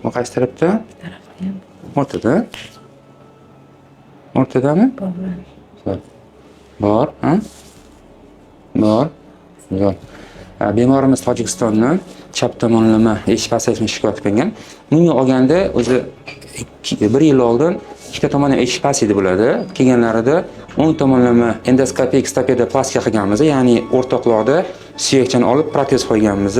Bu qaysi tarafda? Tarafda ham O'rtada. O'rtadami? bor. Bor, ha? Bor. Yo'q. Bemorimiz Tojikistondan chap tomonlama eshik pasayishini shikoyat qilgan. Bunga olganda o'zi 1 yil oldin ikkita tomonlama eshik pasaydi bo'ladi. Kelganlarida o'ng tomonlama endoskopik stopeda plastika qilganmiz, ya'ni o'rtoqlarda suyakchani olib protez qo'yganmiz.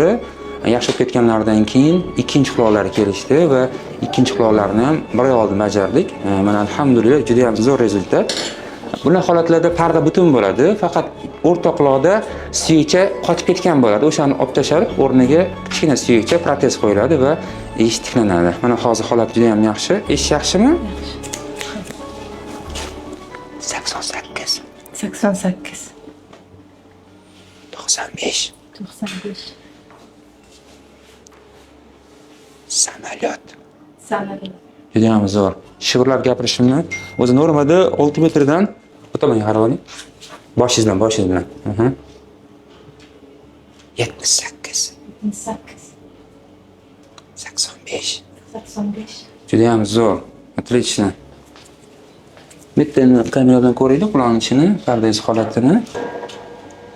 Yaxshi ketganlaridan keyin ikkinchi quloqlari kelishdi va ikkinchi quloqlarni ham 1 oy oldin bajardik. Mana alhamdulillah juda ham zo'r rezultat. Bunday holatlarda parda butun bo'ladi, faqat o'rta quloqda suyakcha qochib ketgan bo'ladi. O'shani olib tashlab, o'rniga kichkina suyakcha protez qo'yiladi va eshik tiklanadi. Mana hozir holat juda ham yaxshi. Eshik yaxshimi? 88. 88. 95. 95. Samolyot. Samolyot. Juda ham zo'r. Shivirlab gapirishimni o'zi normada 6 metrdan o'taman qarab oling. Boshingiz bilan. 78. 78. 85. 85. Juda ham zo'r. Отлично. Bitta kameradan ko'raylik quloqning ichini, pardangiz holatini.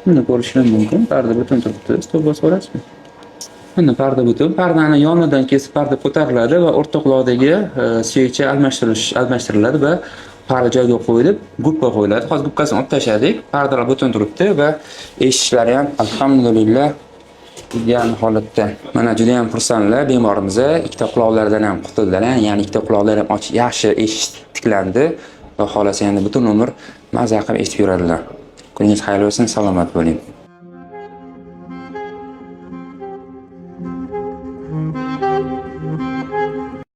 Buni ko'rishingiz mumkin. Parda butun turibdi. Stop bosib olasizmi? Mana parda butun. Pardani yonidan kesib parda ko'tariladi va o'rta quloqdagi suyakcha almashtiriladi va parda joyiga qo'yilib, gubka qo'yiladi. Hozir gubkasini olib tashladik. Pardalar butun turibdi va eshiklari ham alhamdulillah ideal holatda. Mana juda ham xursandlar bemorimiz. Ikkita quloqlaridan ham qutuldilar, ya'ni ikkita quloqlari ham ochiq, yaxshi eshish tiklandi va xolasa endi butun umr maza qilib eshitib yuradilar. Kuningiz xayr bo'lsin, salomat bo'ling.